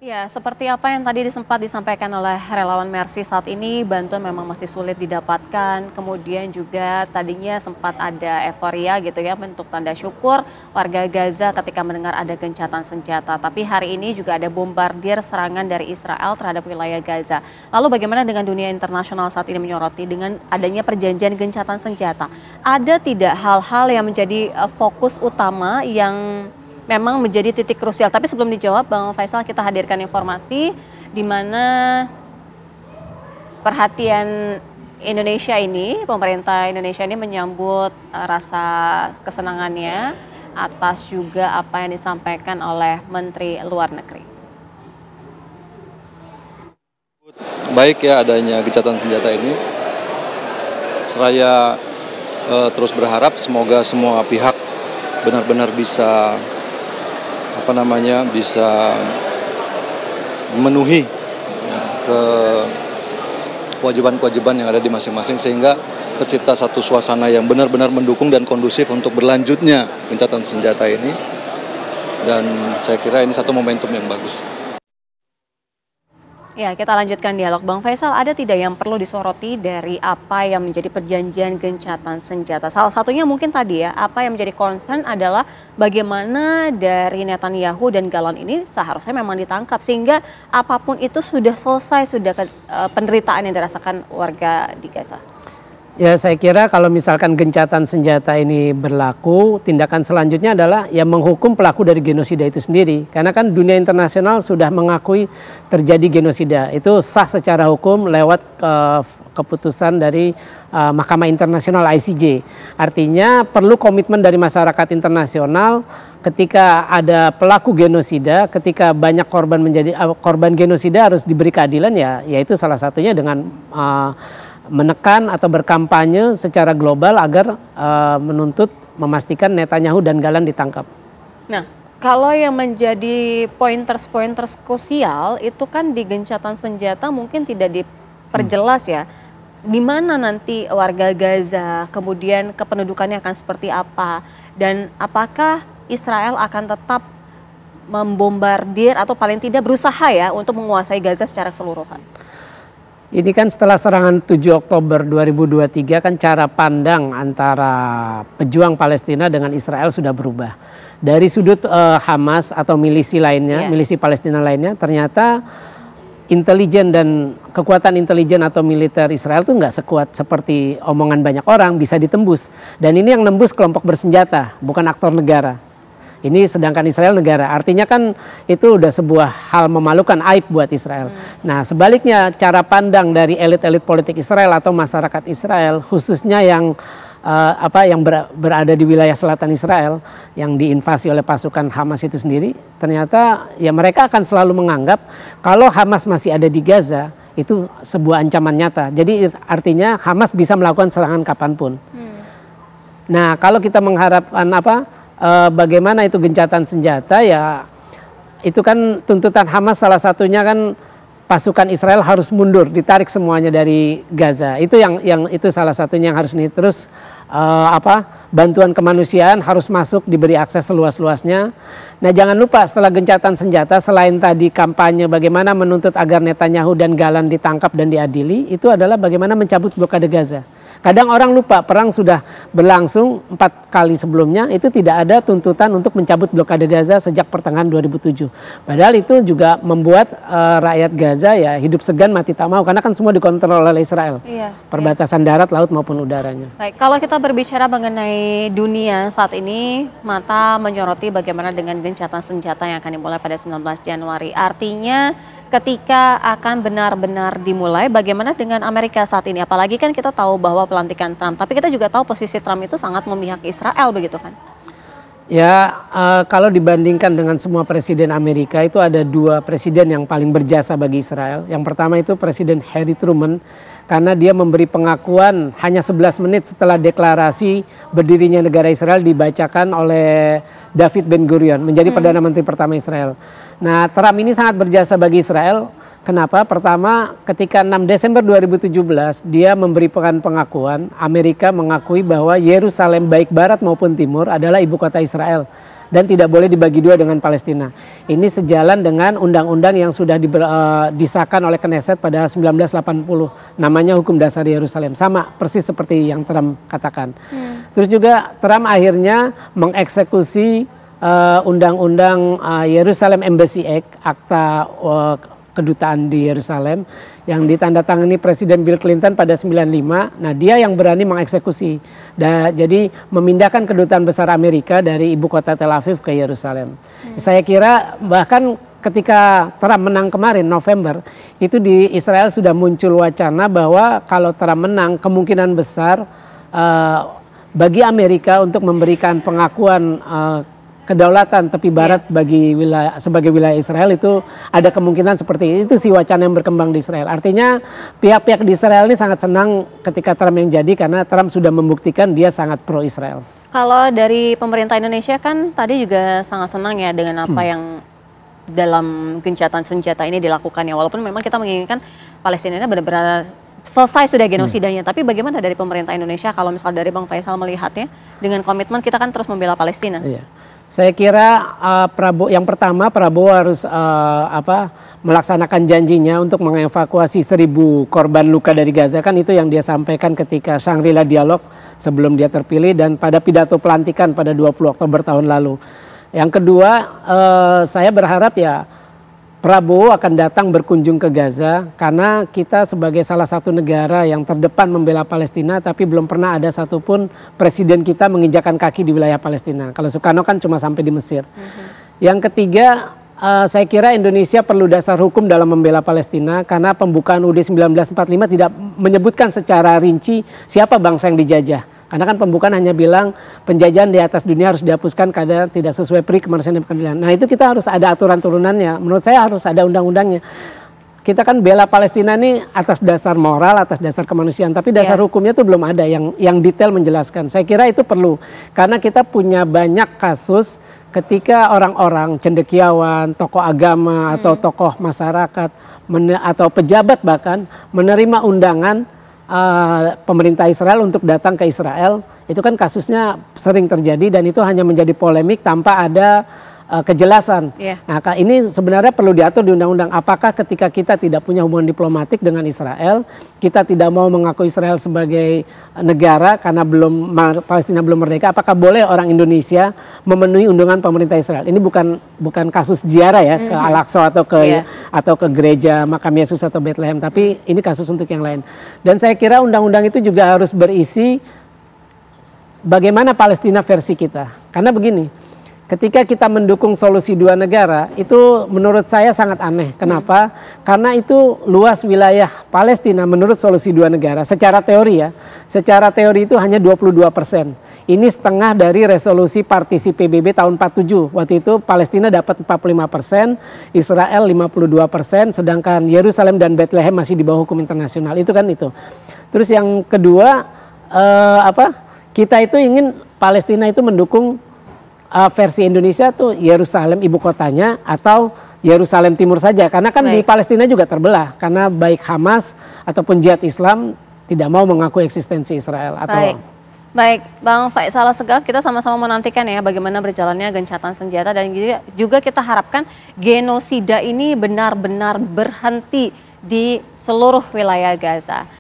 Ya, seperti apa yang tadi sempat disampaikan oleh relawan Mercy, saat ini bantuan memang masih sulit didapatkan. Kemudian juga tadinya sempat ada euforia gitu ya, bentuk tanda syukur warga Gaza ketika mendengar ada gencatan senjata. Tapi hari ini juga ada bombardir serangan dari Israel terhadap wilayah Gaza. Lalu bagaimana dengan dunia internasional saat ini menyoroti dengan adanya perjanjian gencatan senjata? Ada tidak hal-hal yang menjadi fokus utama yang memang menjadi titik krusial? Tapi sebelum dijawab, Bang Faisal, kita hadirkan informasi di mana perhatian Indonesia ini, pemerintah Indonesia ini menyambut rasa kesenangannya atas juga apa yang disampaikan oleh Menteri Luar Negeri. Baik ya adanya gencatan senjata ini, seraya terus berharap semoga semua pihak benar-benar bisa bisa memenuhi kewajiban-kewajiban yang ada di masing-masing, sehingga tercipta satu suasana yang benar-benar mendukung dan kondusif untuk berlanjutnya gencatan senjata ini, dan saya kira ini satu momentum yang bagus. Ya, kita lanjutkan dialog. Bang Faisal, ada tidak yang perlu disoroti dari apa yang menjadi perjanjian gencatan senjata? Salah satunya mungkin tadi ya, apa yang menjadi concern adalah bagaimana dari Netanyahu dan Galan ini seharusnya memang ditangkap, sehingga apapun itu sudah selesai, sudah penderitaan yang dirasakan warga di Gaza. Ya, saya kira kalau misalkan gencatan senjata ini berlaku, tindakan selanjutnya adalah ya menghukum pelaku dari genosida itu sendiri. Karena kan dunia internasional sudah mengakui terjadi genosida. Itu sah secara hukum lewat keputusan dari Mahkamah Internasional ICJ. Artinya perlu komitmen dari masyarakat internasional ketika ada pelaku genosida, ketika banyak korban menjadi korban genosida harus diberi keadilan, ya yaitu salah satunya dengan menekan atau berkampanye secara global agar menuntut memastikan Netanyahu dan Galan ditangkap. Nah, kalau yang menjadi pointers krusial itu kan di gencatan senjata mungkin tidak diperjelas ya. Di mana nanti warga Gaza, kemudian kependudukannya akan seperti apa, dan apakah Israel akan tetap membombardir atau paling tidak berusaha ya untuk menguasai Gaza secara keseluruhan? Ini kan setelah serangan 7 Oktober 2023 kan cara pandang antara pejuang Palestina dengan Israel sudah berubah. Dari sudut Hamas atau milisi lainnya, milisi Palestina lainnya, ternyata intelijen dan kekuatan intelijen atau militer Israel itu nggak sekuat seperti omongan banyak orang, bisa ditembus. Dan ini yang nembus kelompok bersenjata, bukan aktor negara. Ini sedangkan Israel negara, artinya kan itu udah sebuah hal memalukan, aib buat Israel. Nah sebaliknya cara pandang dari elit-elit politik Israel atau masyarakat Israel, khususnya yang berada di wilayah selatan Israel yang diinvasi oleh pasukan Hamas itu sendiri, ternyata ya mereka akan selalu menganggap kalau Hamas masih ada di Gaza itu sebuah ancaman nyata. Jadi artinya Hamas bisa melakukan serangan kapanpun. Nah kalau kita mengharapkan bagaimana itu gencatan senjata, ya itu kan tuntutan Hamas salah satunya kan pasukan Israel harus mundur, ditarik semuanya dari Gaza. Itu yang itu salah satunya yang harus terus bantuan kemanusiaan harus masuk, diberi akses seluas-luasnya. Nah jangan lupa setelah gencatan senjata, selain tadi kampanye bagaimana menuntut agar Netanyahu dan Galan ditangkap dan diadili, itu adalah bagaimana mencabut blokade Gaza. Kadang orang lupa perang sudah berlangsung 4 kali sebelumnya, itu tidak ada tuntutan untuk mencabut blokade Gaza sejak pertengahan 2007. Padahal itu juga membuat rakyat Gaza ya hidup segan mati tak mau, karena kan semua dikontrol oleh Israel. Perbatasan darat, laut maupun udaranya. Baik, kalau kita berbicara mengenai dunia saat ini, mata menyoroti bagaimana dengan gencatan senjata yang akan dimulai pada 19 Januari. Artinya ketika akan benar-benar dimulai, bagaimana dengan Amerika saat ini? Apalagi kan kita tahu bahwa pelantikan Trump, tapi kita juga tahu posisi Trump itu sangat memihak Israel, begitu kan? Ya, kalau dibandingkan dengan semua presiden Amerika, itu ada 2 presiden yang paling berjasa bagi Israel. Yang pertama itu Presiden Harry Truman, karena dia memberi pengakuan hanya 11 menit setelah deklarasi berdirinya negara Israel dibacakan oleh David Ben-Gurion menjadi Perdana Menteri pertama Israel. Nah, Trump ini sangat berjasa bagi Israel. Kenapa? Pertama, ketika 6 Desember 2017 dia memberikan pengakuan, Amerika mengakui bahwa Yerusalem baik barat maupun timur adalah ibu kota Israel. dan tidak boleh dibagi dua dengan Palestina. Ini sejalan dengan undang-undang yang sudah disahkan oleh Knesset pada 1980, namanya Hukum Dasar Yerusalem. Sama persis seperti yang Trump katakan. Terus juga Trump akhirnya mengeksekusi undang-undang Jerusalem Embassy Act, akta kedutaan di Yerusalem yang ditandatangani Presiden Bill Clinton pada 95. Nah, dia yang berani mengeksekusi. Jadi memindahkan kedutaan besar Amerika dari ibu kota Tel Aviv ke Yerusalem. Saya kira bahkan ketika Trump menang kemarin November, itu di Israel sudah muncul wacana bahwa kalau Trump menang kemungkinan besar bagi Amerika untuk memberikan pengakuan kedaulatan tepi barat bagi sebagai wilayah Israel itu ada kemungkinan seperti itu sih wacana yang berkembang di Israel. Artinya pihak-pihak di Israel ini sangat senang ketika Trump yang jadi karena Trump sudah membuktikan dia sangat pro Israel. Kalau dari pemerintah Indonesia kan tadi juga sangat senang ya dengan apa yang dalam gencatan senjata ini dilakukan ya, walaupun memang kita menginginkan Palestina ini benar-benar selesai sudah genosidanya. Tapi bagaimana dari pemerintah Indonesia kalau misal dari Bang Faisal melihatnya dengan komitmen kita kan terus membela Palestina? Iya. Saya kira yang pertama Prabowo harus melaksanakan janjinya untuk mengevakuasi 1.000 korban luka dari Gaza, kan itu yang dia sampaikan ketika Shangri-La Dialog sebelum dia terpilih dan pada pidato pelantikan pada 20 Oktober tahun lalu. Yang kedua, saya berharap ya Prabowo akan datang berkunjung ke Gaza karena kita sebagai salah satu negara yang terdepan membela Palestina tapi belum pernah ada satupun presiden kita menginjakan kaki di wilayah Palestina. Kalau Soekarno kan cuma sampai di Mesir. Yang ketiga, saya kira Indonesia perlu dasar hukum dalam membela Palestina karena pembukaan UUD 1945 tidak menyebutkan secara rinci siapa bangsa yang dijajah. Karena kan pembukaan hanya bilang penjajahan di atas dunia harus dihapuskan karena tidak sesuai pri kemanusiaan dan keadilan. Nah itu kita harus ada aturan turunannya. Menurut saya harus ada undang-undangnya. Kita kan bela Palestina ini atas dasar moral, atas dasar kemanusiaan. Tapi dasar hukumnya itu belum ada yang detail menjelaskan. Saya kira itu perlu. Karena kita punya banyak kasus ketika orang-orang cendekiawan, tokoh agama atau tokoh masyarakat atau pejabat bahkan menerima undangan pemerintah Israel untuk datang ke Israel, itu kan kasusnya sering terjadi dan itu hanya menjadi polemik tanpa ada kejelasan. Nah, ini sebenarnya perlu diatur di undang-undang. Apakah ketika kita tidak punya hubungan diplomatik dengan Israel, kita tidak mau mengaku Israel sebagai negara karena Palestina belum merdeka, apakah boleh orang Indonesia memenuhi undangan pemerintah Israel? Ini bukan kasus ziarah ya ke Al-Aqsa atau ke gereja Makam Yesus atau Bethlehem, tapi ini kasus untuk yang lain. Dan saya kira undang-undang itu juga harus berisi bagaimana Palestina versi kita. Karena begini, ketika kita mendukung solusi dua negara, itu menurut saya sangat aneh. Kenapa? Karena itu luas wilayah Palestina menurut solusi dua negara. Secara teori ya, secara teori itu hanya 22%. Ini setengah dari resolusi partisi PBB tahun 47. Waktu itu Palestina dapat 45%, Israel 52%, sedangkan Yerusalem dan Bethlehem masih di bawah hukum internasional. Itu kan itu. Terus yang kedua, kita itu ingin Palestina itu mendukung versi Indonesia tuh Yerusalem ibu kotanya atau Yerusalem Timur saja, karena kan di Palestina juga terbelah karena baik Hamas ataupun Jihad Islam tidak mau mengaku eksistensi Israel atau Baik, Bang Faisal Assegaf, kita sama-sama menantikan ya bagaimana berjalannya gencatan senjata dan juga kita harapkan genosida ini benar-benar berhenti di seluruh wilayah Gaza.